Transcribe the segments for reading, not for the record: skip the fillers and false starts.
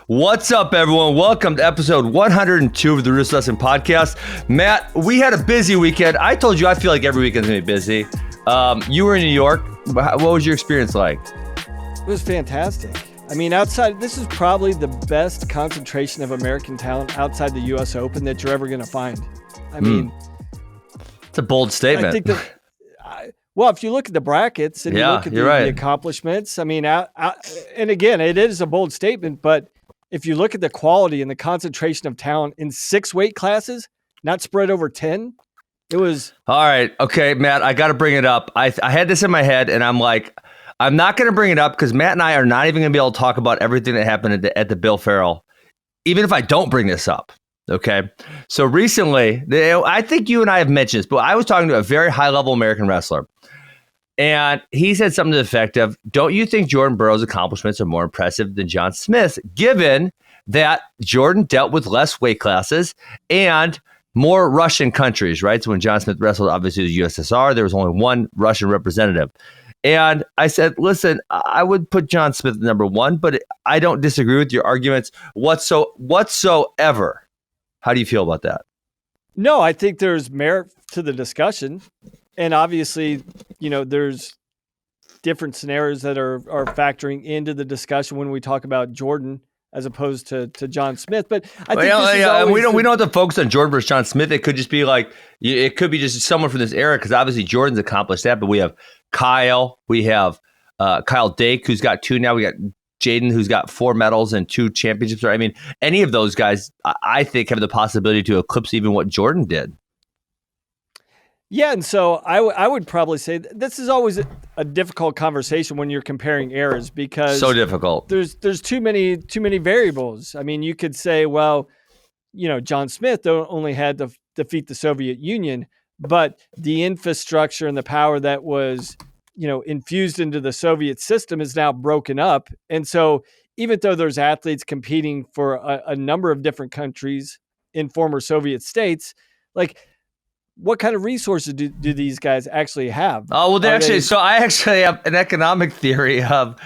What's up, everyone? Welcome to episode 102 of the RUDIS Lesson Podcast. Matt, we had a busy weekend. I told you I feel like every weekend's going to be busy. You were in New York. What was your experience like? It was fantastic. I mean, this is probably the best concentration of American talent outside the U.S. Open that you're ever going to find. I mean, it's a bold statement. I think that, well, if you look at the brackets and you look at the accomplishments, I mean, and again, it is a bold statement, but if you look at the quality and the concentration of talent in 6 weight classes, not spread over 10, it was. All right. Okay, Matt, I got to bring it up. I had this in my head and I'm like, I'm not going to bring it up because Matt and I are not even going to be able to talk about everything that happened at the Bill Farrell, even if I don't bring this up. Okay. So recently, I think you and I have mentioned this, but I was talking to a very high level American wrestler. And he said something to the effect of, don't you think Jordan Burroughs' accomplishments are more impressive than John Smith's, given that Jordan dealt with less weight classes and more Russian countries, right? So when John Smith wrestled, obviously the USSR, there was only one Russian representative. And I said, listen, I would put John Smith at number one, but I don't disagree with your arguments whatsoever. How do you feel about that? No, I think there's merit to the discussion. And obviously, you know, there's different scenarios that are factoring into the discussion when we talk about Jordan as opposed to John Smith. But I think we don't have to focus on Jordan versus John Smith. It could just be like, it could be just someone from this era, because obviously Jordan's accomplished that. But we have Kyle, we have Kyle Dake, who's got 2 now. We got Jaden, who's got 4 medals and 2 championships. I mean, any of those guys, I think, have the possibility to eclipse even what Jordan did. Yeah, and so I would probably say this is always a difficult conversation when you're comparing eras, because so difficult. There's too many variables. I mean, you could say, well, you know, John Smith only had to defeat the Soviet Union, but the infrastructure and the power that was, you know, infused into the Soviet system is now broken up. And so even though there's athletes competing for a number of different countries in former Soviet states, like, what kind of resources do these guys actually have? Oh, well, so I actually have an economic theory of,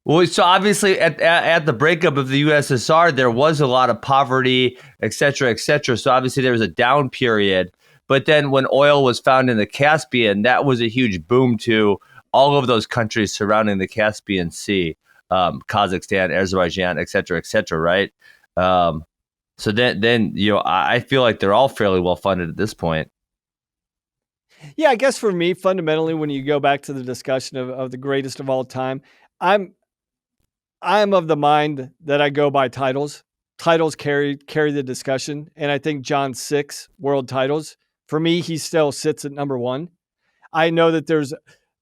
well, so obviously at the breakup of the USSR, there was a lot of poverty, et cetera, et cetera. So obviously there was a down period. But then when oil was found in the Caspian, that was a huge boom to all of those countries surrounding the Caspian Sea, Kazakhstan, Azerbaijan, et cetera, right? So then, you know, I feel like they're all fairly well funded at this point. Yeah, I guess for me, fundamentally, when you go back to the discussion of the greatest of all time, I'm of the mind that I go by titles. Titles carry the discussion, and I think John's 6 world titles, for me, he still sits at number 1. I know that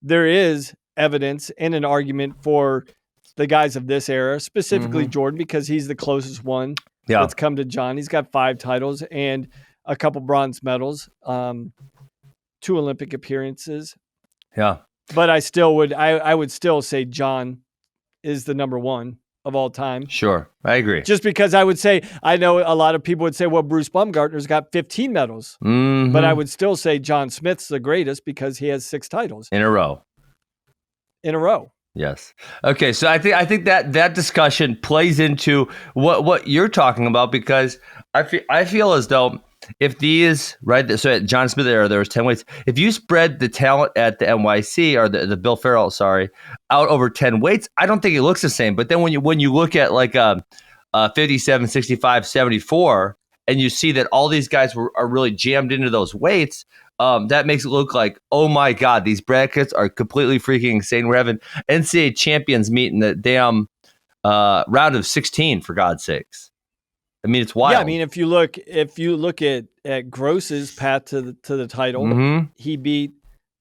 there is evidence and an argument for the guys of this era, specifically Jordan, because he's the closest one that's come to John. He's got 5 titles and a couple bronze medals. 2 Olympic appearances. Yeah. But I would still say John is the number 1 of all time. Sure. I agree. Just because I would say, I know a lot of people would say, well, Bruce Baumgartner's got 15 medals. Mm-hmm. But I would still say John Smith's the greatest because he has 6 titles. In a row. Yes. Okay. So I think that discussion plays into what you're talking about, because I feel as though, if these, right, so at John Smith era, there was 10 weights. If you spread the talent at the NYC or the Bill Farrell, out over 10 weights, I don't think it looks the same. But then when you look at like 57, 65, 74, and you see that all these guys are really jammed into those weights, that makes it look like, oh my God, these brackets are completely freaking insane. We're having NCAA champions meet in the damn round of 16, for God's sakes. I mean, it's wild. Yeah, I mean, if you look at Gross's path to the title, he beat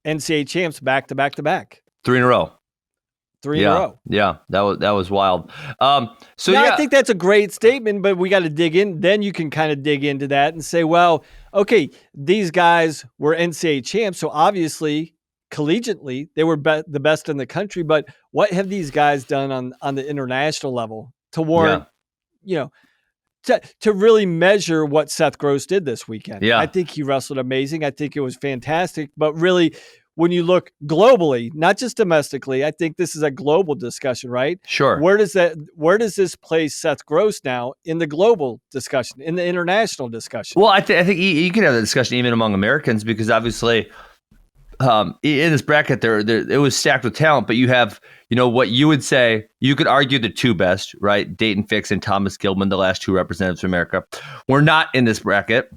NCAA champs back to back to back. 3 in a row. In a row. Yeah, that was wild. I think that's a great statement, but we got to dig in. Then you can kind of dig into that and say, well, okay, these guys were NCAA champs, so obviously collegiately they were the best in the country. But what have these guys done on the international level to warrant, you know, to really measure what Seth Gross did this weekend? Yeah. I think he wrestled amazing. I think it was fantastic. But really, when you look globally, not just domestically, I think this is a global discussion, right? Sure. Where does this place Seth Gross now in the global discussion, in the international discussion? Well, I think you could have that discussion even among Americans, because obviously in this bracket there it was stacked with talent, but you have, what you would say, you could argue the two best, right? Dayton Fix and Thomas Gilman, the last two representatives from America, were not in this bracket.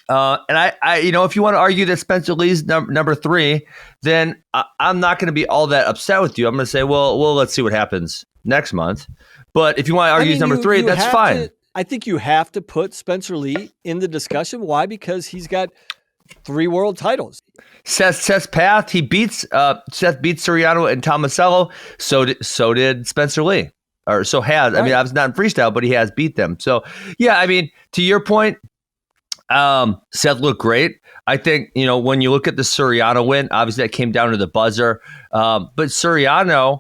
And I, if you want to argue that Spencer Lee's number 3, then I'm not going to be all that upset with you. I'm going to say, well, let's see what happens next month. But if you want to argue he's number 3, that's fine. I think you have to put Spencer Lee in the discussion. Why? Because he's got 3 world titles. Seth's path. Seth beats Suriano and Tomasello. So did Spencer Lee, or so has. Right. I mean, I was not in freestyle, but he has beat them. So yeah, I mean, to your point. Seth looked great. I think, when you look at the Suriano win, obviously that came down to the buzzer. But Suriano,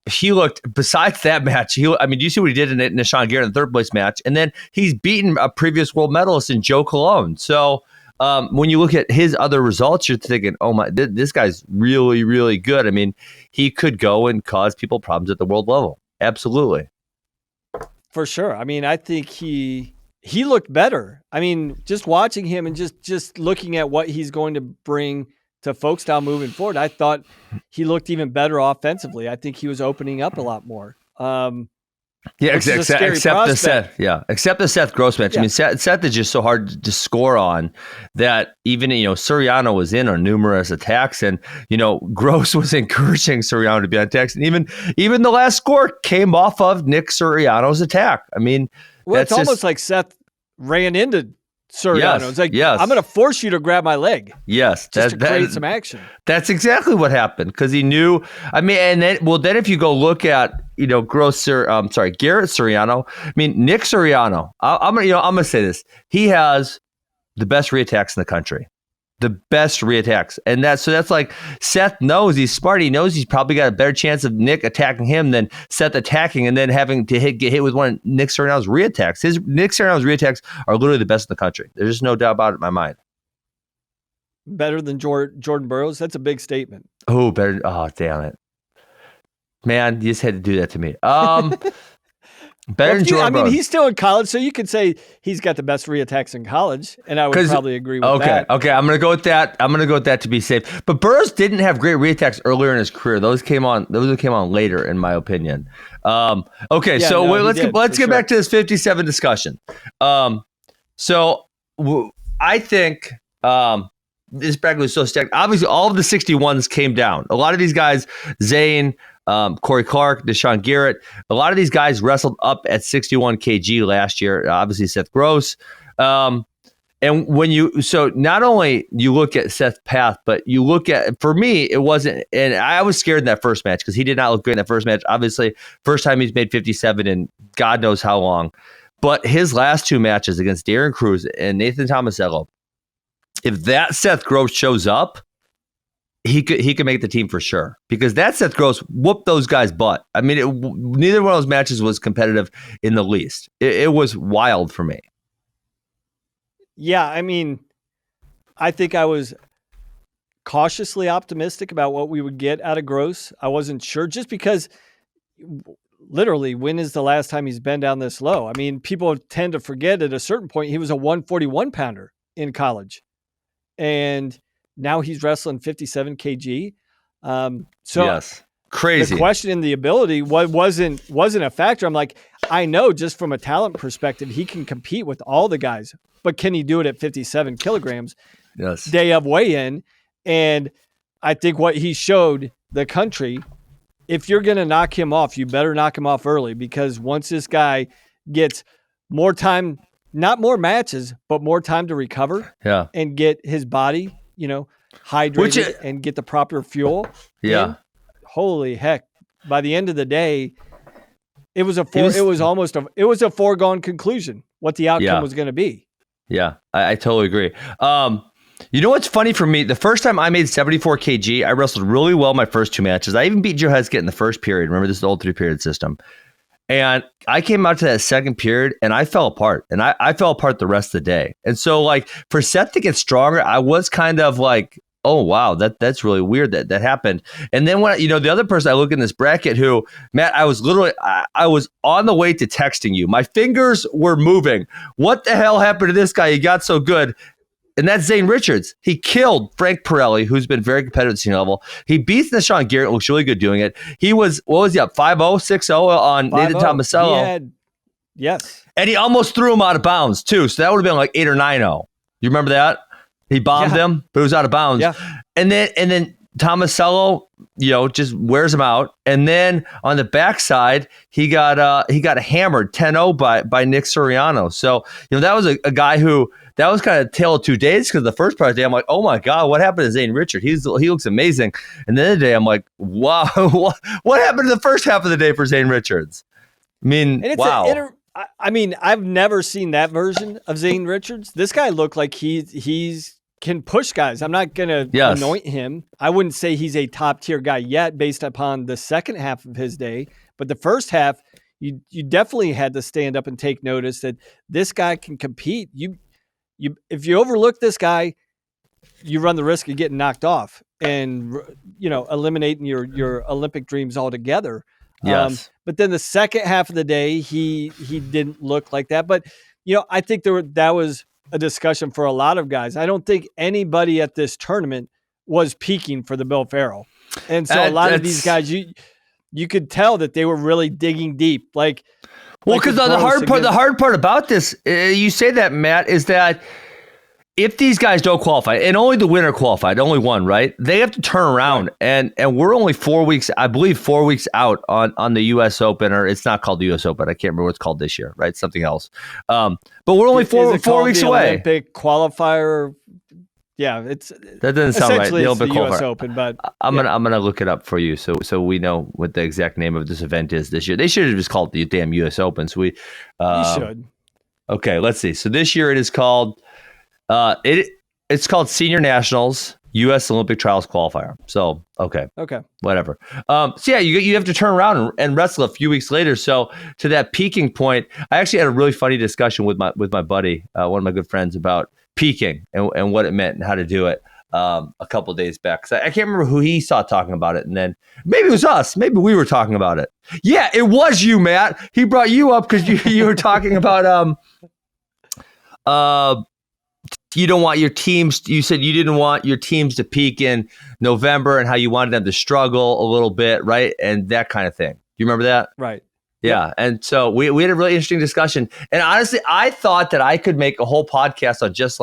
he looked, besides that match, do you see what he did in Nishan Garrett in the 3rd place match? And then he's beaten a previous world medalist in Joe Colon. So when you look at his other results, you're thinking, oh my, this guy's really, really good. I mean, he could go and cause people problems at the world level. Absolutely. For sure. I mean, I think he looked better. I mean, just watching him and just looking at what he's going to bring to Folkstyle moving forward, I thought he looked even better offensively. I think he was opening up a lot more. Except the Seth Gross match. Yeah. I mean, Seth is just so hard to score on that even, Suriano was in on numerous attacks, and, Gross was encouraging Suriano to be on attacks. And even the last score came off of Nick Suriano's attack. I mean, well, it's almost like Seth ran into Suriano. Yes, it's like, yes. I'm going to force you to grab my leg. Yes. Just to create some action. That's exactly what happened, because he knew. I mean, and then if you go look at, Garrett Suriano. I mean, Nick Suriano, I'm going to say this. He has the best reattacks in the country. The best reattacks. And that's like, Seth knows he's smart. He knows he's probably got a better chance of Nick attacking him than Seth attacking and then having to get hit with one of Nick Suriano's reattacks. Nick Suriano's reattacks are literally the best in the country. There's just no doubt about it in my mind. Better than Jordan Burroughs? That's a big statement. Oh, better. Oh, damn it. Man, you just had to do that to me. Better than Jordan Burroughs. He's still in college, so you could say he's got the best reattacks in college, and I would probably agree with that. Okay, I'm going to go with that. I'm going to go with that to be safe. But Burroughs didn't have great reattacks earlier in his career. Those came on later, in my opinion. Let's get back to this 57 discussion. I think this bracket was so stacked. Obviously, all of the 61s came down. A lot of these guys, Zane, Corey Clark, Deshaun Garrett, a lot of these guys wrestled up at 61 kg last year. Obviously, Seth Gross. And so not only you look at Seth's path, but you look at, for me, it wasn't, and I was scared in that first match because he did not look good in that first match. Obviously, first time he's made 57 in God knows how long. But his last 2 matches against Darren Cruz and Nathan Tomasello, if that Seth Gross shows up, he could make the team for sure, because that Seth Gross whooped those guys' butt. I mean, neither one of those matches was competitive in the least. It was wild for me. Yeah, I mean, I think I was cautiously optimistic about what we would get out of Gross. I wasn't sure, just because literally, when is the last time he's been down this low? I mean, people tend to forget at a certain point he was a 141 pounder in college, and now he's wrestling 57 kg. Yes, crazy. The question in the ability wasn't a factor. I'm like, I know just from a talent perspective, he can compete with all the guys, but can he do it at 57 kilograms? Yes. Day of weigh-in. And I think what he showed the country, if you're going to knock him off, you better knock him off early, because once this guy gets more time, not more matches, but more time to recover and get his body, hydrated and get the proper fuel. Yeah. In, holy heck. By the end of the day, it was a foregone conclusion what the outcome was going to be. Yeah, I totally agree. You know what's funny for me? The first time I made 74 kg, I wrestled really well my first 2 matches. I even beat Joe Heskett in the first period. Remember, this is the old 3-period system. And I came out to that second period and I fell apart. And I fell apart the rest of the day. And so, like, for Seth to get stronger, I was kind of like, oh wow, that's really weird that happened. And then when the other person I look in this bracket, who Matt, I was on the way to texting you. My fingers were moving. What the hell happened to this guy? He got so good. And that's Zane Richards. He killed Frank Pirelli, who's been very competitive at the senior level. He beats Sean Garrett, looks really good doing it. He was, what was he up, 5-0, 6-0 on Nathan Tomasello? Yes. And he almost threw him out of bounds, too. So that would have been like 8 or 9-0. You remember that? He bombed him, but it was out of bounds. Yeah. And then Tomasello, just wears him out. And then on the backside, he got hammered 10-0 by Nick Suriano. So, that was a guy who, that was kind of tale of 2 days, because the first part of the day, I'm like, oh my God, what happened to Zane Richards? He looks amazing. And then the day, I'm like, wow, what happened to the first half of the day for Zane Richards? I mean, wow. I've never seen that version of Zane Richards. This guy looked like he's can push guys. I'm not going to anoint him. I wouldn't say he's a top tier guy yet based upon the second half of his day. But the first half, you definitely had to stand up and take notice that this guy can compete. If you overlook this guy, you run the risk of getting knocked off and eliminating your Olympic dreams altogether. Yes. But then the second half of the day, he didn't look like that. But I think that was a discussion for a lot of guys. I don't think anybody at this tournament was peaking for the Bill Farrell, and so a lot of these guys, you could tell that they were really digging deep. Because the hard part about this, you say that, Matt, is that if these guys don't qualify, and only the winner qualified, only one, right? They have to turn around, right. and we're only 4 weeks, I believe, 4 weeks out on the U.S. Open, or it's not called the U.S. Open. I can't remember what it's called this year, right? It's something else. But we're only four weeks away. Olympic qualifier. Yeah, that doesn't sound right. The Olympic qualifier. US Open, but I'm gonna look it up for you, so we know what the exact name of this event is this year. They should have just called it the damn U.S. Open. So you should. Okay, let's see. So this year it is called. It's called Senior Nationals U.S. Olympic Trials Qualifier. So okay, whatever. So yeah, you have to turn around and wrestle a few weeks later. So to that peaking point, I actually had a really funny discussion with my buddy, one of my good friends, about peaking and what it meant and how to do it a couple of days back. So I can't remember who he saw talking about it, and then maybe it was us. Maybe we were talking about it. Yeah, it was you, Matt. He brought you up because you were talking about you don't want your teams. You said you didn't want your teams to peak in November, and how you wanted them to struggle a little bit, right? And that kind of thing. Do you remember that? Right. Yeah. And so we had a really interesting discussion. And honestly, I thought that I could make a whole podcast on just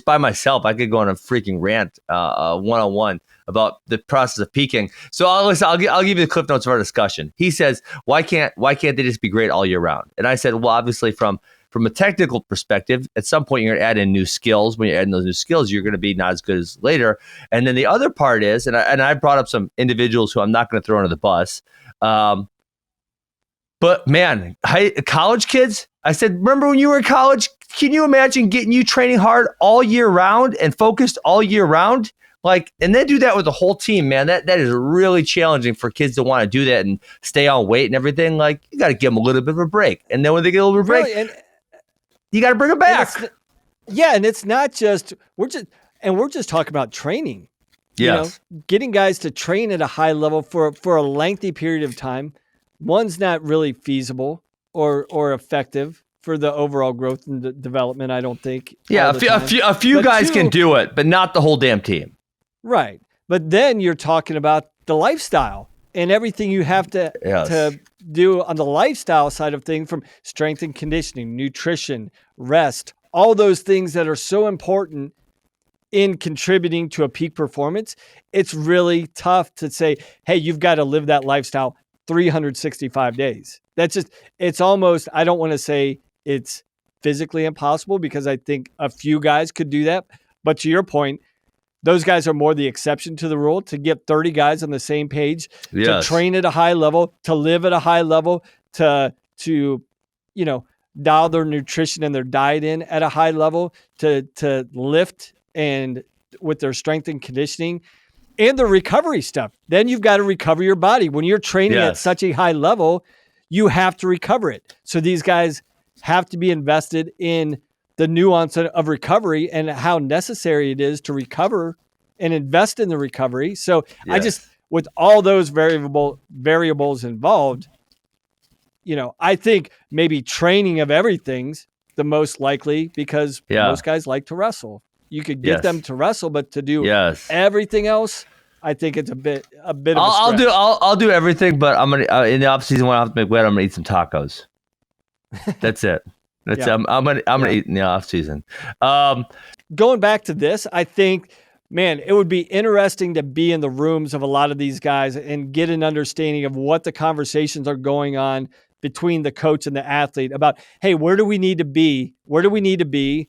by myself. I could go on a freaking rant, one-on-one, about the process of peaking. So I'll give you the clip notes of our discussion. He says, why can't they just be great all year round? And I said, well, obviously from a technical perspective, at some point you're going to add in new skills. When you're adding those new skills, you're going to be not as good as later. And then the other part is, and I brought up some individuals who I'm not going to throw under the bus. But man, college kids, I said, remember when you were in college? Can you imagine getting you training hard all year round and focused all year round? And then do that with the whole team, man. That is really challenging for kids to want to do that and stay on weight and everything. You got to give them a little bit of a break. And then when they get a little bit of a break, you got to bring them back. And it's not just, we're just talking about training. Yes. Getting guys to train at a high level for a lengthy period of time. One's not really feasible or effective for the overall growth and development, I don't think. Yeah, a few guys can do it, but not the whole damn team. Right. But then you're talking about the lifestyle and everything you have to do on the lifestyle side of things, from strength and conditioning, nutrition, rest, all those things that are so important in contributing to a peak performance. It's really tough to say, hey, you've got to live that lifestyle 365 days. It's almost, I don't want to say it's physically impossible, because I think a few guys could do that. But to your point, those guys are more the exception to the rule. To get 30 guys on the same page, to train at a high level, to live at a high level, to dial their nutrition and their diet in at a high level, to lift and with their strength and conditioning and the recovery stuff. Then you've got to recover your body. When you're training at such a high level, you have to recover it. So these guys have to be invested in the nuance of recovery and how necessary it is to recover and invest in the recovery. So Yes. I just, with all those variables involved, I think maybe training of everything's the most likely because most guys like to wrestle. You could get them to wrestle, but to do everything else, I think it's a bit of a stretch. I'll do everything, but I'm gonna in the off season when I have to make weight, I'm gonna eat some tacos. That's it. That's I'm gonna eat in the off season. Going back to this, I think, man, it would be interesting to be in the rooms of a lot of these guys and get an understanding of what the conversations are going on between the coach and the athlete about, hey, where do we need to be? Where do we need to be,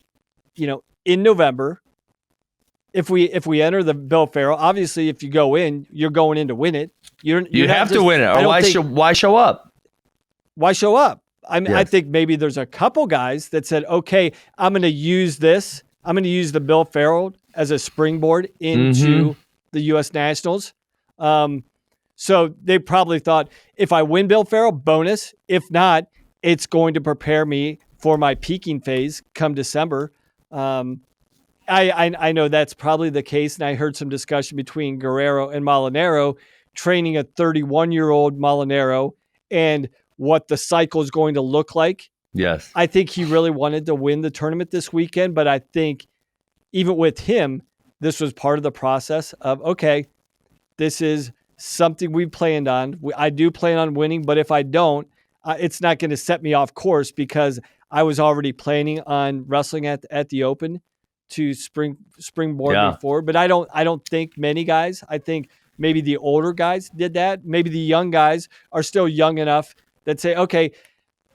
in November? If we enter the Bill Farrell, obviously, if you go in, you're going in to win it. You have to win it, or why show up? Why show up? I think maybe there's a couple guys that said, okay, I'm going to use this. I'm going to use the Bill Farrell as a springboard into the U.S. Nationals. So they probably thought, if I win Bill Farrell, bonus. If not, it's going to prepare me for my peaking phase come December. I know that's probably the case, and I heard some discussion between Guerrero and Molinaro training a 31-year-old Molinaro and what the cycle is going to look like. Yes. I think he really wanted to win the tournament this weekend, but I think even with him, this was part of the process of, okay, this is something we planned on. I do plan on winning, but if I don't, it's not going to set me off course because I was already planning on wrestling at the Open to springboard me forward. But I don't think many guys. I think maybe the older guys did that. Maybe the young guys are still young enough that say, okay,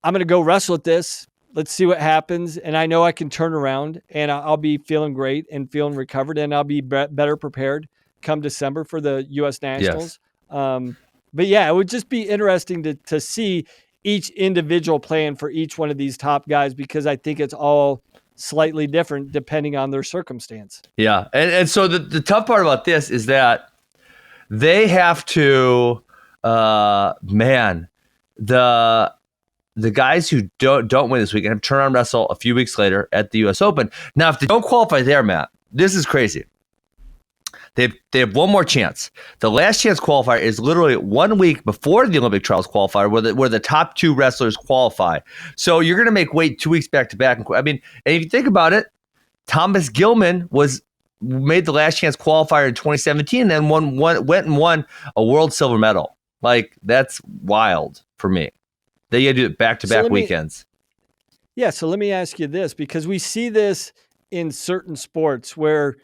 I'm going to go wrestle at this. Let's see what happens. And I know I can turn around and I'll be feeling great and feeling recovered, and I'll be better prepared come December for the U.S. Nationals. Yes. But yeah, it would just be interesting to see each individual plan for each one of these top guys, because I think it's all slightly different depending on their circumstance. Yeah. And so the tough part about this is that they have to, the guys who don't win this weekend have to turn around and wrestle a few weeks later at the U.S. Open. Now, if they don't qualify there, Matt, this is crazy. They have one more chance. The last chance qualifier is literally 1 week before the Olympic trials qualifier, where the top two wrestlers qualify. So you're going to make weight 2 weeks back to back. I mean, and if you think about it, Thomas Gilman made the last chance qualifier in 2017, and then went and won a world silver medal. Like, that's wild for me. They got to do it back to back weekends. Yeah. So let me ask you this, because we see this in certain sports where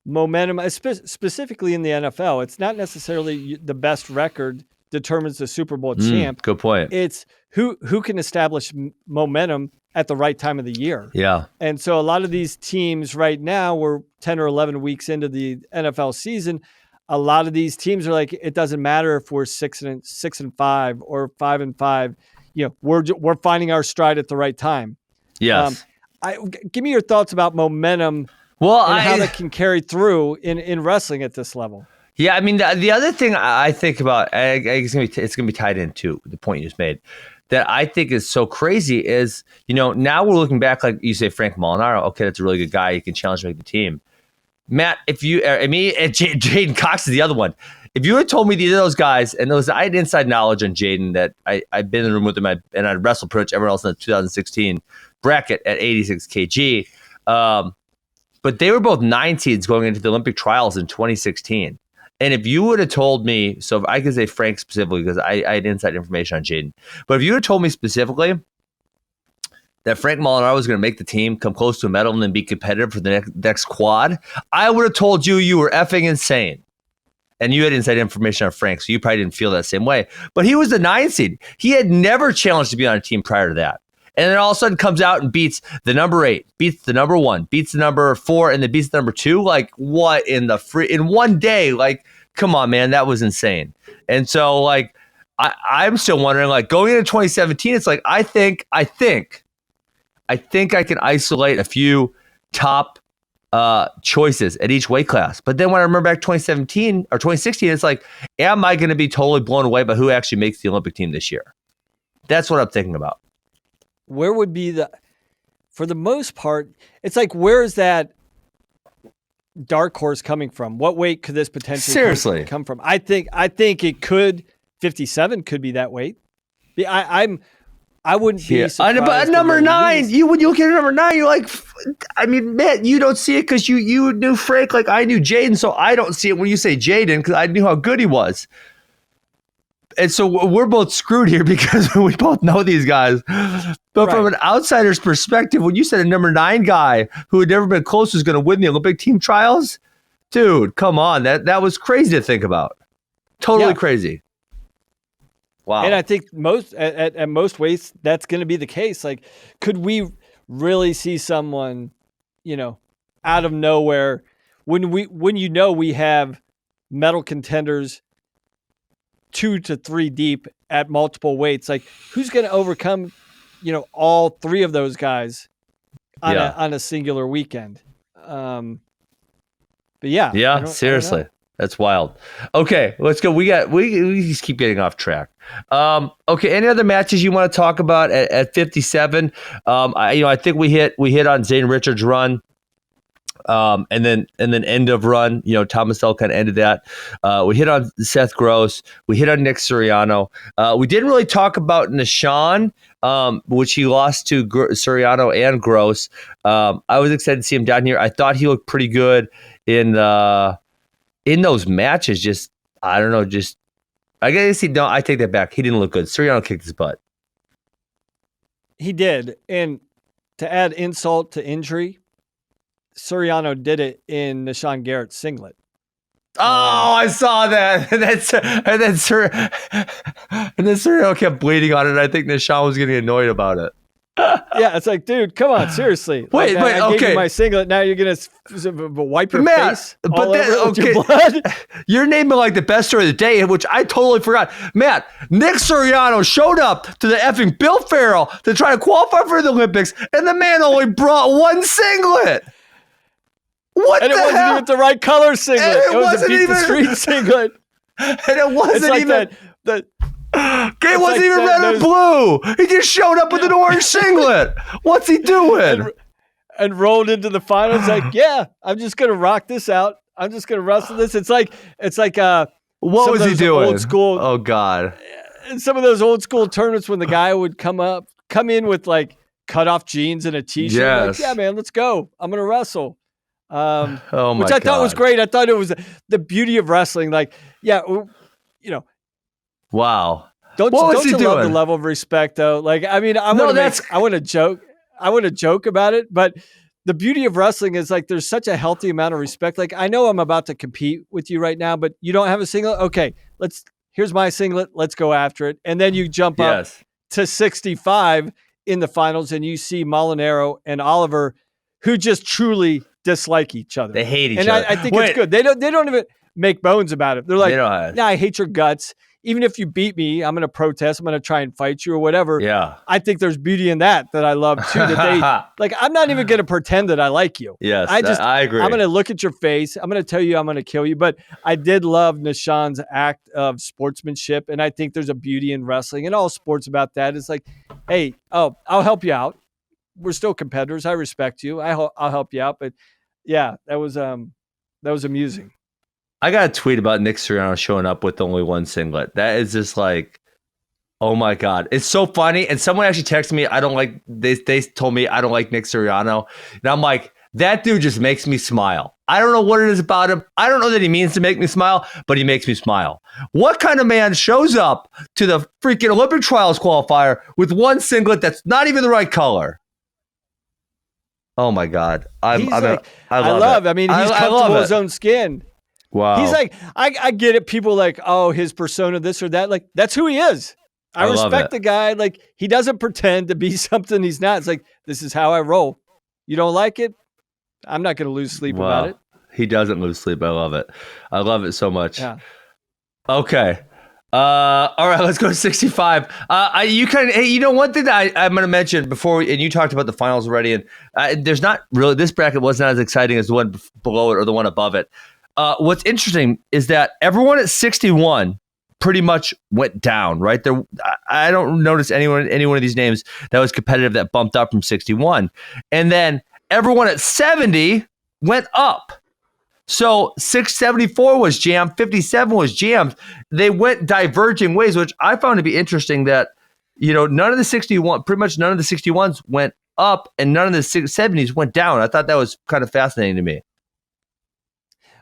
momentum, specifically in the NFL, it's not necessarily the best record determines the Super Bowl champ. Good point. It's who can establish momentum at the right time of the year. Yeah. And so a lot of these teams right now, we're 10 or 11 weeks into the NFL season. A lot of these teams are like, it doesn't matter if we're 6-5 or 5-5. We're finding our stride at the right time. Yes. Give me your thoughts about momentum. Well, and how that can carry through in wrestling at this level. Yeah, I mean, the other thing I think about, it's going to be tied into the point you just made, that I think is so crazy is, now we're looking back, like you say, Frank Molinaro, okay, that's a really good guy. He can challenge to make the team. Matt, Jaden Cox is the other one. If you had told me either of those guys, and I had inside knowledge on Jaden that I've been in the room with him, and I wrestled pretty much everyone else in the 2016 bracket at 86 kg. But they were both 9 seeds going into the Olympic trials in 2016. And if you would have told me, so if I could say Frank specifically, because I had inside information on Jaden, but if you had told me specifically that Frank Molinaro was going to make the team, come close to a medal, and then be competitive for the next quad, I would have told you were effing insane. And you had inside information on Frank, so you probably didn't feel that same way. But he was the 9 seed. He had never challenged to be on a team prior to that. And then all of a sudden comes out and beats the number 8, beats the number 1, beats the number 4, and then beats the number 2. Like, what in one day? Like, come on, man, that was insane. And so, like, I'm still wondering, like, going into 2017, it's like, I think I can isolate a few top choices at each weight class. But then when I remember back 2017 or 2016, it's like, am I going to be totally blown away by who actually makes the Olympic team this year? That's what I'm thinking about. Where would be for the most part, it's like, where is that dark horse coming from? What weight could this potentially Seriously come from? I think it could. 57 could be that weight. I wouldn't be surprised. But number 9, when you look at number 9, you're like, I mean, Matt, you don't see it because you knew Frank like I knew Jaden, so I don't see it when you say Jaden because I knew how good he was. And so we're both screwed here because we both know these guys. But from an outsider's perspective, when you said a number 9 guy who had never been close was going to win the Olympic team trials, dude, come on. That was crazy to think about. Totally crazy. Wow. And I think at most weights, that's going to be the case. Like, could we really see someone, out of nowhere when we have medal contenders 2 to 3 deep at multiple weights? Like, who's going to overcome, all 3 of those guys on a singular weekend? But yeah. Yeah, seriously. That's wild. Okay, let's go. We just keep getting off track. Okay, any other matches you want to talk about at 57? I think we hit on Zane Richards' run. And then end of run, Thomas L kind of ended that. We hit on Seth Gross. We hit on Nick Suriano. We didn't really talk about Nishan, which he lost to Suriano and Gross. I was excited to see him down here. I thought he looked pretty good in those matches. Just, I don't know, I guess I take that back. He didn't look good. Suriano kicked his butt. He did. And to add insult to injury, Suriano did it in Nishan Garrett's singlet. Oh, I saw that. And then Suriano kept bleeding on it. I think Nishan was getting annoyed about it. Yeah, it's like, dude, come on, seriously. Wait, I gave you my singlet. Now you're gonna wipe your face all over with your blood. You're naming like the best story of the day, which I totally forgot. Matt, Nick Suriano showed up to the effing Bill Farrell to try to qualify for the Olympics, and the man only brought one singlet. What and the it wasn't hell? even the right color singlet. It was a beat the street singlet. And it wasn't like even that. It wasn't even red or blue. He just showed up with an orange singlet. What's he doing? And rolled into the finals like, yeah, I'm just gonna rock this out. I'm just gonna wrestle this. It's like what was he doing? Old school. Oh God! In some of those old school tournaments when the guy would come in with like cut off jeans and a t-shirt. Yes. Like, yeah, man, let's go. I'm gonna wrestle. Which I God. thought was great. I thought it was the beauty of wrestling. Like, yeah, Wow. Don't you love the level of respect though? Like, I mean, I want to joke about it, but the beauty of wrestling is like there's such a healthy amount of respect. Like, I know I'm about to compete with you right now, but you don't have a singlet. Okay, here's my singlet. Let's go after it. And then you jump up to 65 in the finals, and you see Molinaro and Oliver, who just truly dislike each other. They hate each other. And I think it's good. They don't even make bones about it. They're like, nah, I hate your guts. Even if you beat me, I'm going to protest. I'm going to try and fight you or whatever. Yeah. I think there's beauty in that I love too. That they I'm not even going to pretend that I like you. Yes, I agree. I'm going to look at your face. I'm going to tell you I'm going to kill you. But I did love Nishan's act of sportsmanship, and I think there's a beauty in wrestling and all sports about that. It's like, hey, I'll help you out. We're still competitors. I respect you. I'll help you out. But yeah, that was amusing. I got a tweet about Nick Suriano showing up with only one singlet. That is just like, oh my God. It's so funny. And someone actually texted me, they told me I don't like Nick Suriano. And I'm like, that dude just makes me smile. I don't know what it is about him. I don't know that he means to make me smile, but he makes me smile. What kind of man shows up to the freaking Olympic trials qualifier with one singlet that's not even the right color? Oh my God. I love it. I mean, he's comfortable in his own skin. Wow. He's like, I get it. People like, oh, his persona, this or that. Like, that's who he is. I respect the guy. Like, he doesn't pretend to be something he's not. It's like, this is how I roll. You don't like it? I'm not going to lose sleep about it. He doesn't lose sleep. I love it. I love it so much. Yeah. Okay. All right, let's go to 65. One thing that I'm going to mention before, and you talked about the finals already, and there's not really, this bracket was not as exciting as the one below it or the one above it. What's interesting is that everyone at 61 pretty much went down, right? I don't notice any one of these names that was competitive that bumped up from 61. And then everyone at 70 went up. So 674 was jammed, 57 was jammed. They went diverging ways, which I found to be interesting that, none of the 61, pretty much none of the 61s went up and none of the 70s went down. I thought that was kind of fascinating to me.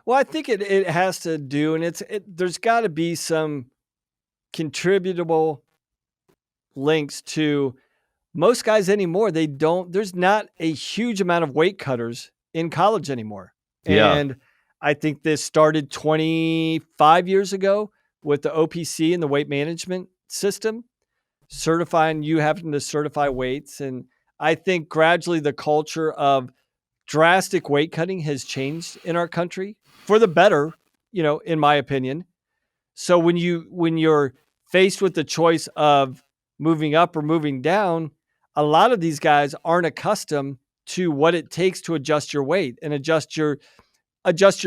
Well, I think it has to do, and there's got to be some contributable links to most guys anymore. There's not a huge amount of weight cutters in college anymore. Yeah. And I think this started 25 years ago with the OPC and the weight management system, certifying you having to certify weights. And I think gradually the culture of drastic weight cutting has changed in our country for the better, in my opinion. So when you're faced with the choice of moving up or moving down, a lot of these guys aren't accustomed to what it takes to adjust your weight and adjust your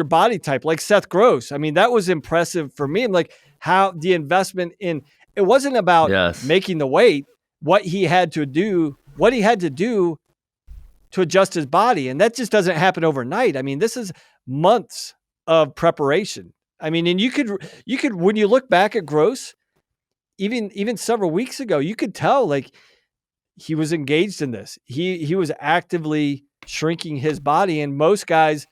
body type. Like Seth Gross. I mean, that was impressive for me. I'm like, how the investment in it wasn't about making the weight, what he had to do to adjust his body. And that just doesn't happen overnight. I mean, this is months of preparation. I mean, and you could when you look back at Gross, even several weeks ago, you could tell like he was engaged in this. He was actively shrinking his body, and most guys,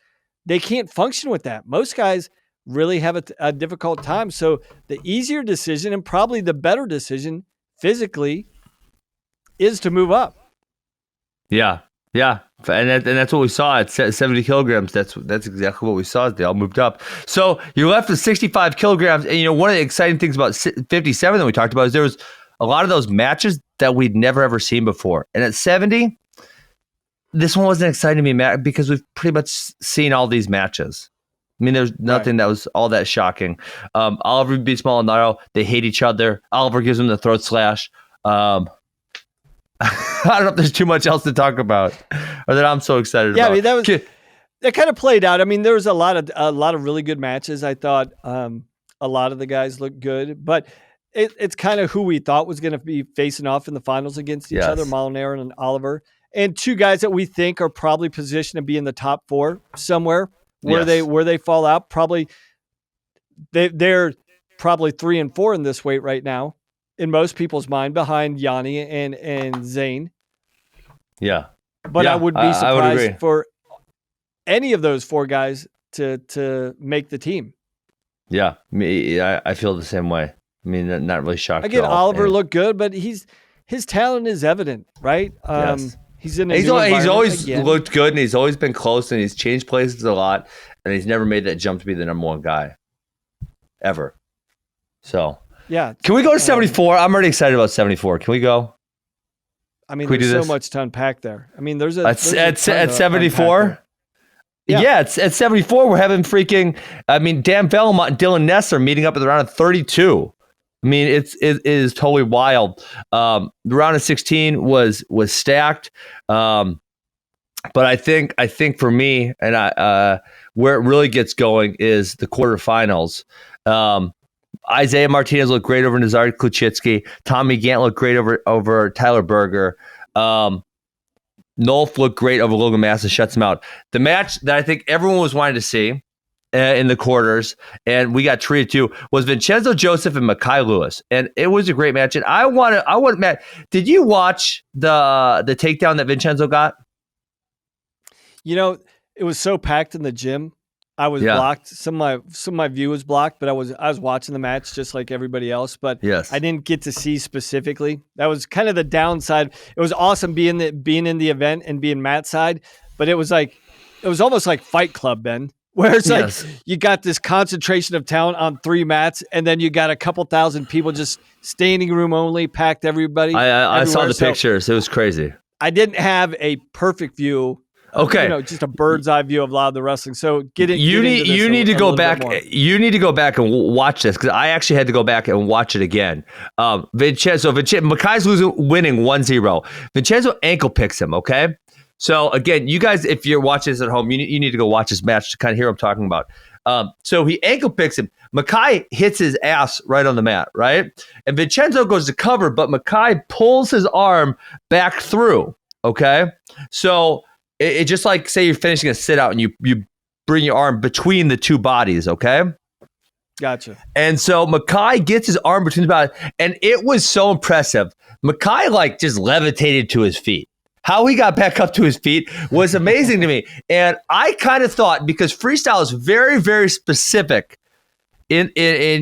they can't function with that. Most guys really have a difficult time. So the easier decision and probably the better decision physically is to move up. Yeah. Yeah. And that's what we saw at 70 kilograms. That's exactly what we saw. They all moved up. So you're left with 65 kilograms. And, one of the exciting things about 57 that we talked about is there was a lot of those matches that we'd never, ever seen before. And at 70, this one wasn't exciting to me, Matt, because we've pretty much seen all these matches. I mean, there's nothing that was all that shocking. Oliver beats Molinaro. They hate each other. Oliver gives him the throat slash. I don't know if there's too much else to talk about or that I'm so excited about. Yeah, I mean, that kind of played out. I mean, there was a lot of really good matches. I thought a lot of the guys looked good, but it's kind of who we thought was going to be facing off in the finals against each other, Molinaro and Oliver. And two guys that we think are probably positioned to be in the top 4 somewhere where they fall out. Probably they're probably 3 and 4 in this weight right now in most people's mind, behind Yanni and Zane. Yeah. But I would be surprised for any of those 4 guys to make the team. Yeah. I feel the same way. I mean, not really shocked. Again, Oliver looked good, but his talent is evident, right? He's in he's always looked good, and he's always been close, and he's changed places a lot, and he's never made that jump to be the number 1 guy ever. So yeah, can we go to 74? I'm already excited about 74. Can we go? I mean, there's so much to unpack there. I mean, there's at 74. Yeah, it's at 74. We're having Dan Vellemont and Dylan Ness are meeting up at the round of 32. I mean, it is totally wild. The round of 16 was stacked, but I think for me, and where it really gets going is the quarterfinals. Isaiah Martinez looked great over Nazar Kluchitsky. Tommy Gant looked great over Tyler Berger. Nolf looked great over Logan Massa, shuts him out. The match that I think everyone was wanting to see in the quarters, and we got treated to, was Vincenzo Joseph and Mekhi Lewis, and it was a great match. And I want Matt. Did you watch the takedown that Vincenzo got? It was so packed in the gym. I was blocked. Some of my view was blocked, but I was watching the match just like everybody else. But I didn't get to see specifically. That was kind of the downside. It was awesome being in the event and being Matt's side, but it was almost like Fight Club, Ben. Where it's like you got this concentration of talent on 3 mats, and then you got a couple thousand people just standing room only, packed everybody. I saw the pictures. It was crazy. I didn't have a perfect view. Okay, just a bird's eye view of a lot of the wrestling. So you need to go back. You need to go back and watch this, because I actually had to go back and watch it again. Vincenzo, Mekhi's winning 1-0. Vincenzo ankle picks him. Okay. So again, you guys, if you're watching this at home, you need to go watch this match to kind of hear what I'm talking about. So he ankle picks him. Mekhi hits his ass right on the mat, right? And Vincenzo goes to cover, but Mekhi pulls his arm back through. Okay. So it just like, say you're finishing a sit out and you bring your arm between the two bodies, okay? Gotcha. And so Mackay gets his arm between the bodies, and it was so impressive. Mackay like just levitated to his feet. How he got back up to his feet was amazing to me. And I kind of thought, because freestyle is very, very specific, in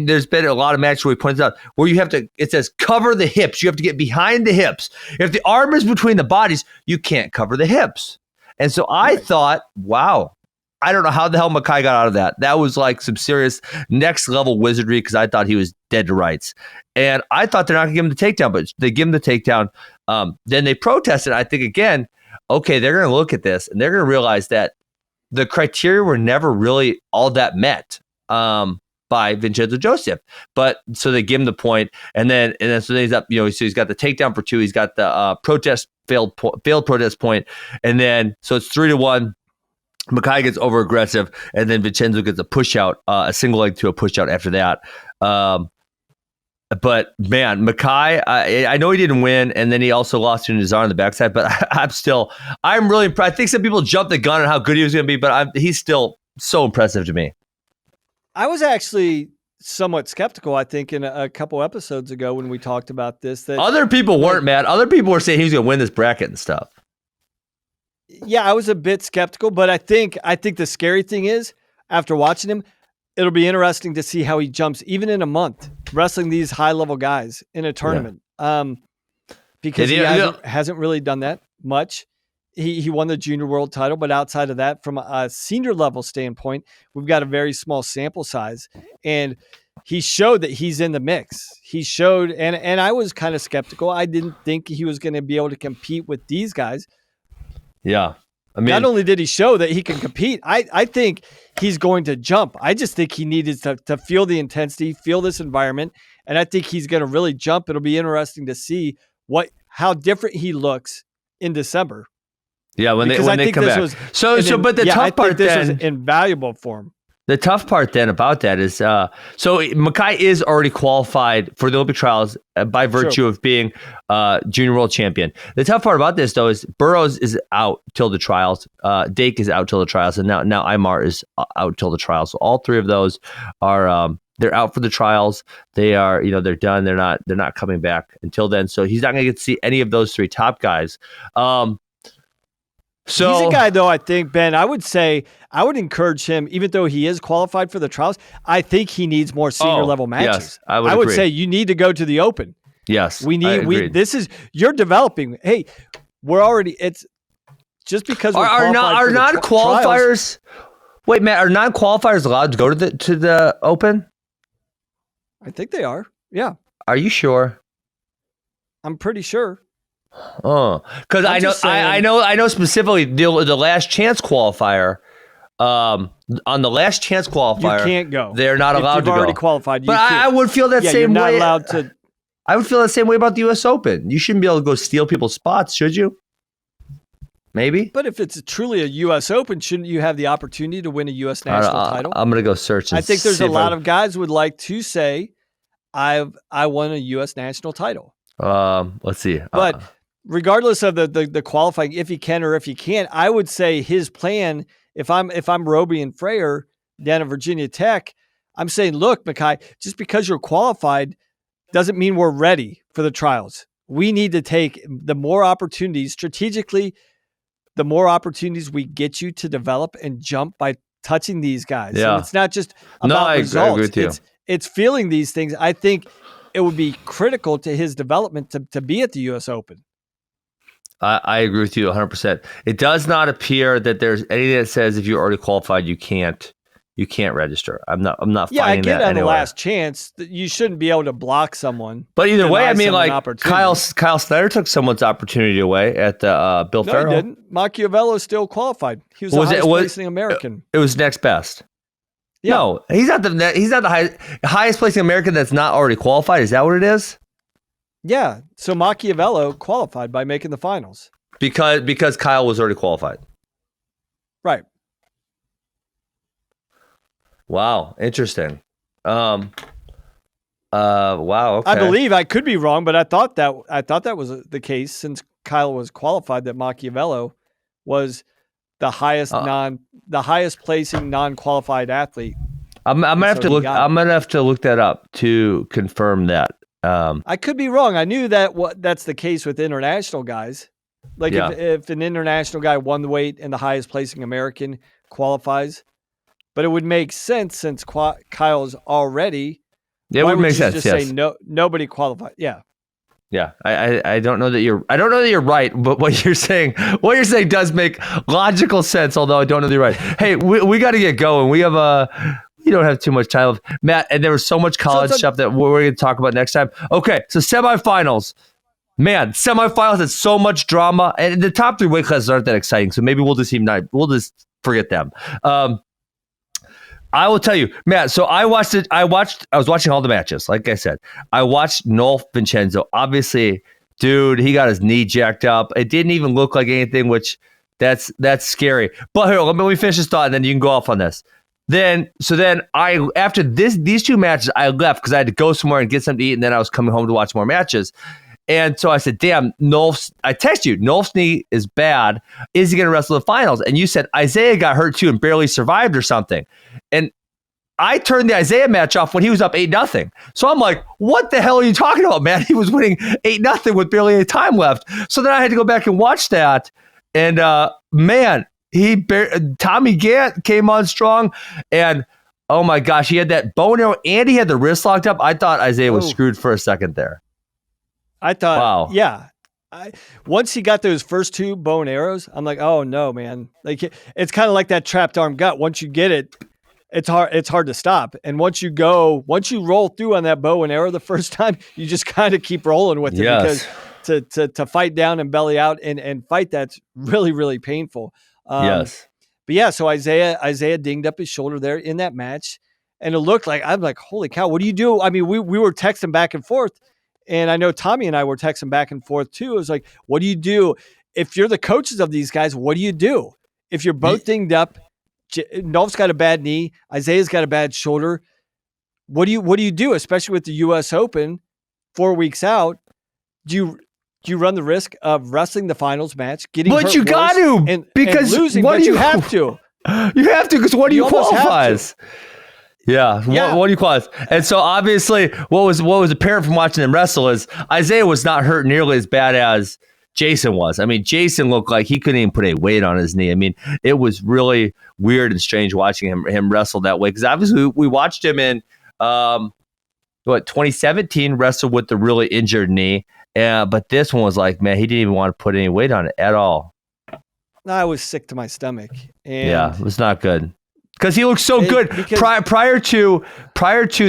there's been a lot of matches where he points out where you have to, it says cover the hips. You have to get behind the hips. If the arm is between the bodies, you can't cover the hips. And so I thought, wow, I don't know how the hell Mackay got out of that. That was like some serious next level wizardry, because I thought he was dead to rights. And I thought they're not going to give him the takedown, but they give him the takedown. Then they protested. I think, again, okay, they're going to look at this and they're going to realize that the criteria were never really all that met by Vincenzo Joseph. But so they give him the point, and then so he's up, so he's got the takedown for 2. He's got the failed protest point. And then, so it's 3-1. Mackay gets over aggressive, and then Vincenzo gets a push out, a single leg to a push out after that. But man, Mackay, I know he didn't win, and then he also lost to Nazar on the backside. But I'm really impressed. I think some people jumped the gun on how good he was going to be, but he's still so impressive to me. I was actually somewhat skeptical, I think, in a couple episodes ago when we talked about this. That other people weren't, man. Other people were saying he was going to win this bracket and stuff. Yeah, I was a bit skeptical, but I think the scary thing is, after watching him, it'll be interesting to see how he jumps, even in a month, wrestling these high-level guys in a tournament. Because he hasn't really done that much. He won the junior world title, but outside of that, from a senior level standpoint, we've got a very small sample size. And he showed that he's in the mix. He showed, and I was kind of skeptical. I didn't think he was going to be able to compete with these guys. Yeah. I mean, not only did he show that he can compete, I think he's going to jump. I just think he needed to feel the intensity, feel this environment, and I think he's going to really jump. It'll be interesting to see how different he looks in December. Yeah, when they come back. But the tough part this then was invaluable for him. The tough part then about that is, so Mackay is already qualified for the Olympic trials by virtue of being junior world champion. The tough part about this, though, is Burroughs is out till the trials. Dake is out till the trials, and now Aymar is out till the trials. So all 3 of those are they're out for the trials. They are, they're done. They're not coming back until then. So he's not going to get to see any of those 3 top guys. So he's a guy, though, I think, Ben, I would encourage him, even though he is qualified for the trials, I think he needs more senior level matches. Yes, I would agree. Say you need to go to the Open. Yes. You're developing. Hey, it's just because are non-qualifiers. Wait, Matt, are non-qualifiers allowed to go to the Open? I think they are. Yeah. Are you sure? I'm pretty sure. Oh, because I know specifically the last chance qualifier. On the last chance qualifier, you can't go. They're not allowed to go. You've already qualified. But I would feel that same you're way. Not allowed to. I would feel that same way about the U.S. Open. You shouldn't be able to go steal people's spots, should you? Maybe. But if it's truly a U.S. Open, shouldn't you have the opportunity to win a U.S. national title? I'm gonna go search. I think there's a lot of guys who would like to say, I won a U.S. national title. Let's see. But regardless of the qualifying, if he can or if he can't, I would say his plan. If I'm Roby and Freyer down at Virginia Tech, I'm saying, look, Mackay, just because you're qualified doesn't mean we're ready for the trials. We need to take the more opportunities strategically. The more opportunities we get you to develop and jump by touching these guys. Yeah. And it's not just about results. I agree with you. It's feeling these things. I think it would be critical to his development to be at the U.S. Open. I agree with you 100%. It does not appear that there's anything that says if you're already qualified, you can't register. I'm not finding that anywhere. Yeah, I get on the last chance that you shouldn't be able to block someone. But either way, I mean, like Kyle Snyder took someone's opportunity away at the Bill Farrell. No, he didn't. Machiavello still qualified. He was the highest placing American. It was next best. Yeah. No, he's not the highest placing American that's not already qualified. Is that what it is? Yeah. So Machiavello qualified by making the finals. Because Kyle was already qualified. Right. Wow, interesting. Wow. Okay. I believe, I could be wrong, but I thought that was the case since Kyle was qualified, that Machiavello was the highest placing non-qualified athlete. I'm gonna have to look. I'm gonna have to look that up to confirm that. I could be wrong. I knew that that's the case with international guys. Like if an international guy won the weight and the highest placing American qualifies, but it would make sense since Kyle's already. Yeah, it would make sense. Just yes. say no, nobody qualified. Yeah. Yeah, I don't know that you're right, but what you're saying does make logical sense. Although I don't know that you're right. Hey, we got to get going. We don't have too much time, Matt. And there was so much college stuff that we're going to talk about next time. Okay, so semifinals. Man, semifinals had so much drama, and the top 3 weight classes aren't that exciting. So maybe we'll just forget them. I will tell you, Matt. So I was watching all the matches. Like I said, I watched Nolf Vincenzo. Obviously, dude, he got his knee jacked up. It didn't even look like anything, which that's scary. But here, let me finish this thought, and then you can go off on this. Then after these 2 matches, I left because I had to go somewhere and get something to eat, and then I was coming home to watch more matches. And so I said, damn, I text you, Nolf's knee is bad. Is he going to wrestle the finals? And you said Isaiah got hurt too and barely survived or something. And I turned the Isaiah match off when he was up 8-0. So I'm like, what the hell are you talking about, man? He was winning 8-0 with barely any time left. So then I had to go back and watch that. And man, Tommy Gant came on strong. And oh my gosh, he had that bow and arrow and he had the wrist locked up. I thought Isaiah was screwed for a second there. I thought, wow. Yeah. Once he got those first 2 bow and arrows, I'm like, oh no, man. Like it's kind of like that trapped arm gut. Once you get it, it's hard to stop. And once you roll through on that bow and arrow the first time, you just kind of keep rolling with it because to fight down and belly out and fight, that's really, really painful. Yes. But yeah, so Isaiah dinged up his shoulder there in that match. And it looked like, I'm like, holy cow, what do you do? I mean, we were texting back and forth. And I know Tommy and I were texting back and forth too. It was like, what do you do? If you're the coaches of these guys, what do you do? If you're both dinged up, Nolf's got a bad knee, Isaiah's got a bad shoulder. What do you do? Especially with the US Open 4 weeks out, do you run the risk of wrestling the finals match, getting hurt you got to because and losing, but you have to. You have to because what do you qualifies? Yeah. What do you call it? And so obviously what was apparent from watching them wrestle is Isaiah was not hurt nearly as bad as Jason was. I mean, Jason looked like he couldn't even put any weight on his knee. I mean, it was really weird and strange watching him wrestle that way because obviously we watched him in 2017 wrestle with the really injured knee. But this one was like, man, he didn't even want to put any weight on it at all. I was sick to my stomach. And yeah, it was not good. Because he looked so good prior to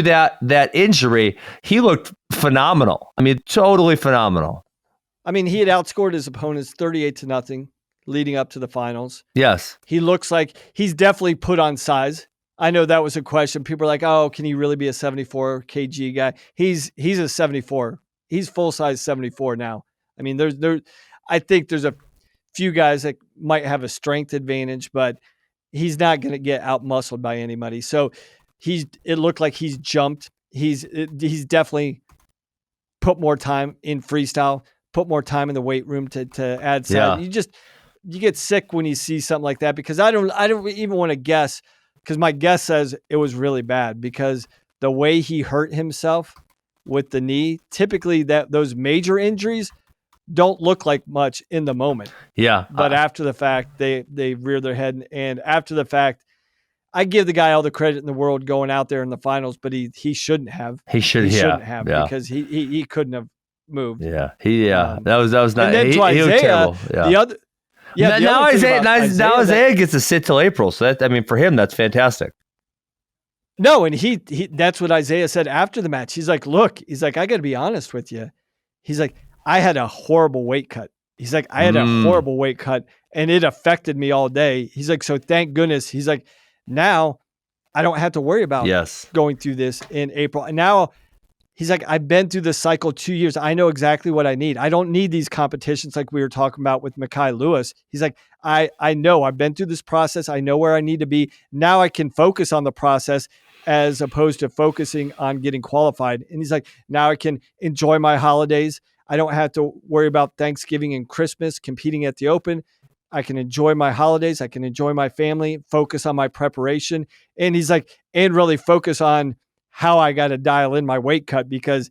that injury, he looked phenomenal. I mean, totally phenomenal. I mean, he had outscored his opponents 38-0 leading up to the finals. Yes, he looks like he's definitely put on size. I know that was a question. People are like, "Oh, can he really be a 74 kg guy?" He's a 74. He's full size 74 now. I mean, I think there's a few guys that might have a strength advantage, but he's not going to get out muscled by anybody. So it looked like he's jumped. He's definitely put more time in freestyle, put more time in the weight room to add size. Yeah. You get sick when you see something like that because I don't even want to guess because my guess says it was really bad because the way he hurt himself with the knee, typically those major injuries don't look like much in the moment. Yeah. But after the fact, they rear their head. And after the fact, I give the guy all the credit in the world going out there in the finals, but he shouldn't have. He shouldn't have because he couldn't have moved. Yeah. That was not. And then to Isaiah, looked terrible. Yeah. Now Isaiah gets to sit till April. So for him, that's fantastic. No, and he that's what Isaiah said after the match. He's like, look, I got to be honest with you. He's like, I had a horrible weight cut. He's like, I had a horrible weight cut and it affected me all day. He's like, so thank goodness. He's like, now I don't have to worry about going through this in April. And now he's like, I've been through this cycle 2 years. I know exactly what I need. I don't need these competitions like we were talking about with Mekhi Lewis. He's like, I know I've been through this process. I know where I need to be. Now I can focus on the process as opposed to focusing on getting qualified. And he's like, now I can enjoy my holidays. I don't have to worry about Thanksgiving and Christmas competing at the Open. I can enjoy my holidays. I can enjoy my family, focus on my preparation. And he's like, and really focus on how I got to dial in my weight cut, because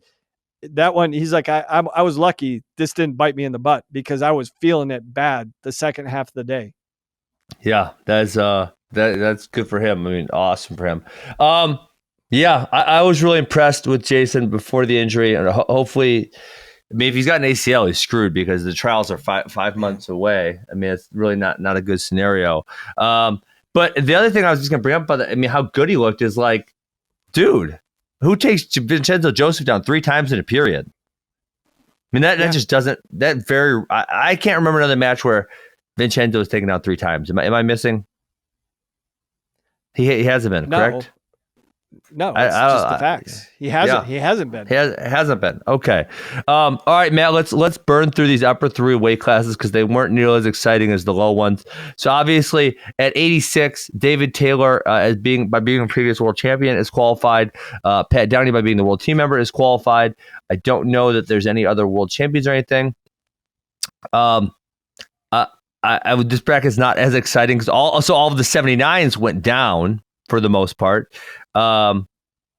that one, he's like, I was lucky this didn't bite me in the butt, because I was feeling it bad the second half of the day. Yeah, that's good for him. I mean, awesome for him. Yeah, I was really impressed with Jason before the injury, and hopefully, I mean, if he's got an ACL, he's screwed because the trials are five months away. I mean, it's really not a good scenario. But the other thing I was just gonna bring up about that, I mean, how good he looked is like, dude, who takes Vincenzo Joseph down 3 times in a period? I mean, that just doesn't, I can't remember another match where Vincenzo was taken down 3 times. Am I missing? He hasn't been, correct? No, it's just the facts. He hasn't. Yeah. He hasn't been. Hasn't been. Okay. All right, Matt. Let's burn through these upper 3 weight classes because they weren't nearly as exciting as the low ones. So obviously, at 86, David Taylor, by being a previous world champion, is qualified. Pat Downey, by being the world team member, is qualified. I don't know that there's any other world champions or anything. This bracket is not as exciting because all of the 79s went down for the most part.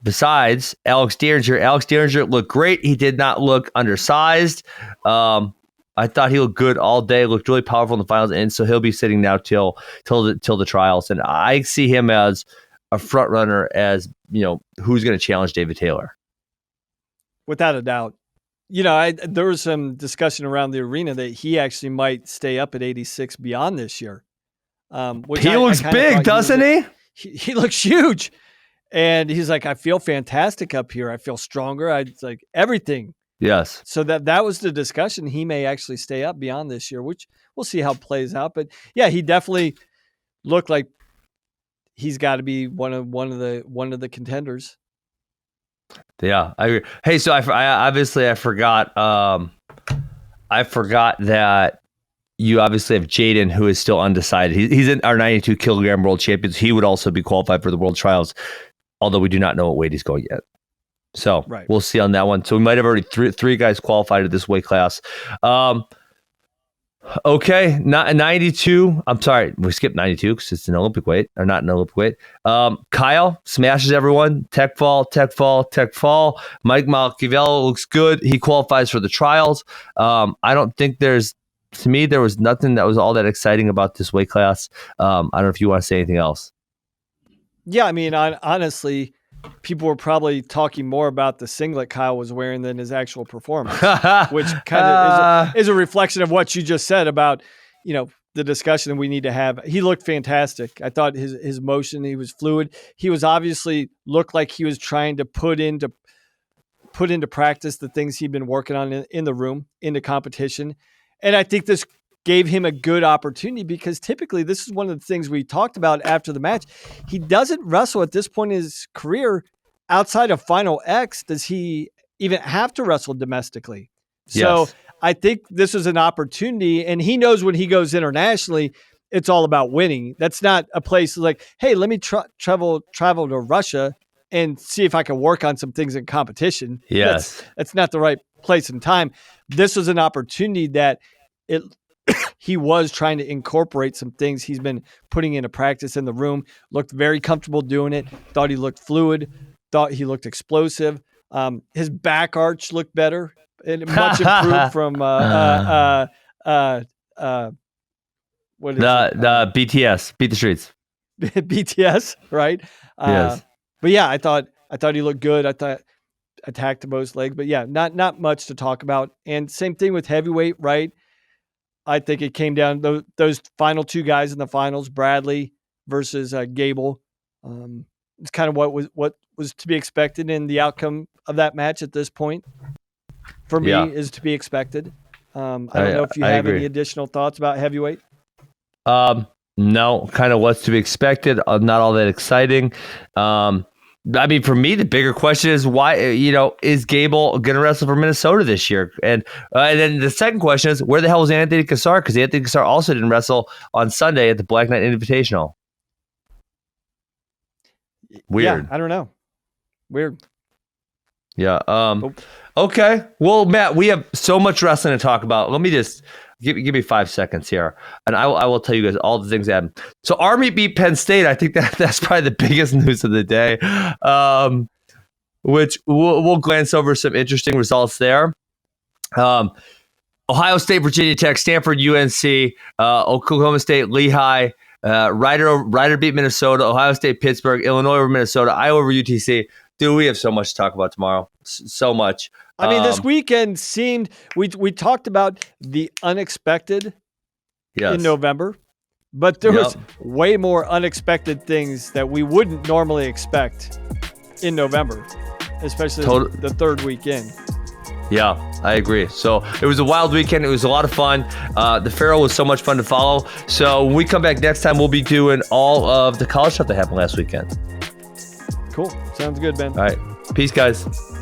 Besides Alex Dieringer looked great. He did not look undersized. I thought he looked good all day. Looked really powerful in the finals, and so he'll be sitting now till the trials. And I see him as a front runner, as who's going to challenge David Taylor, without a doubt. There was some discussion around the arena that he actually might stay up at 86 beyond this year. He looks big, doesn't he? He looks huge. And he's like, I feel fantastic up here. I feel stronger. It's like everything. Yes. So that was the discussion. He may actually stay up beyond this year, which we'll see how it plays out. But yeah, he definitely looked like he's got to be one of the contenders. Yeah, I agree. Hey, so I forgot. I forgot that you obviously have Jaden, who is still undecided. He's in our 92 kilogram world champions. He would also be qualified for the world trials, although we do not know what weight he's going yet. So We'll see on that one. So we might have already three guys qualified at this weight class. Okay, not 92. I'm sorry, we skipped 92 because it's an Olympic weight, or not an Olympic weight. Kyle smashes everyone. Tech fall. Mike Malchiavello looks good. He qualifies for the trials. I don't think there was nothing that was all that exciting about this weight class. I don't know if you want to say anything else. Yeah, I mean, honestly, people were probably talking more about the singlet Kyle was wearing than his actual performance, which kind of is a reflection of what you just said about, the discussion we need to have. He looked fantastic. I thought his motion, he was fluid. He was obviously looked like he was trying to put into practice the things he'd been working on in the room, into competition. And I think this gave him a good opportunity, because typically this is one of the things we talked about after the match. He doesn't wrestle at this point in his career outside of Final X. Does he even have to wrestle domestically? So yes. I think this is an opportunity, and he knows when he goes internationally, it's all about winning. That's not a place like, hey, let me travel to Russia and see if I can work on some things in competition. Yes. That's not the right place and time. This was an opportunity that he was trying to incorporate some things he's been putting into practice in the room. Looked very comfortable doing it. Thought he looked fluid. Thought he looked explosive. His back arch looked better and much improved from what is the BTS, Beat the Streets. BTS, right? Yes. But yeah, I thought he looked good. I thought attacked to both legs, but yeah, not much to talk about. And same thing with heavyweight, right? I think it came down to those final 2 guys in the finals, Bradley versus Gable. It's kind of what was to be expected, in the outcome of that match at this point, for me, is to be expected. I don't know if you have any additional thoughts about heavyweight. No, kind of what's to be expected. Not all that exciting. I mean, for me, the bigger question is why, is Gable going to wrestle for Minnesota this year? And then the second question is, where the hell is Anthony Cassar? Because Anthony Cassar also didn't wrestle on Sunday at the Black Knight Invitational. Weird. Yeah, I don't know. Weird. Yeah. Okay. Well, Matt, we have so much wrestling to talk about. Let me just Give me 5 seconds here, and I will tell you guys all the things that happened. So Army beat Penn State. I think that's probably the biggest news of the day, which we'll glance over some interesting results there. Ohio State, Virginia Tech, Stanford, UNC, Oklahoma State, Lehigh, Rider beat Minnesota, Ohio State, Pittsburgh, Illinois over Minnesota, Iowa over UTC. Dude, we have so much to talk about tomorrow. So much. I mean, this weekend seemed we talked about the unexpected in November, but there was way more unexpected things that we wouldn't normally expect in November, especially the third weekend. Yeah, I agree. So it was a wild weekend. It was a lot of fun. The Farrell was so much fun to follow. So when we come back next time, we'll be doing all of the college stuff that happened last weekend. Cool. Sounds good, Ben. All right. Peace, guys.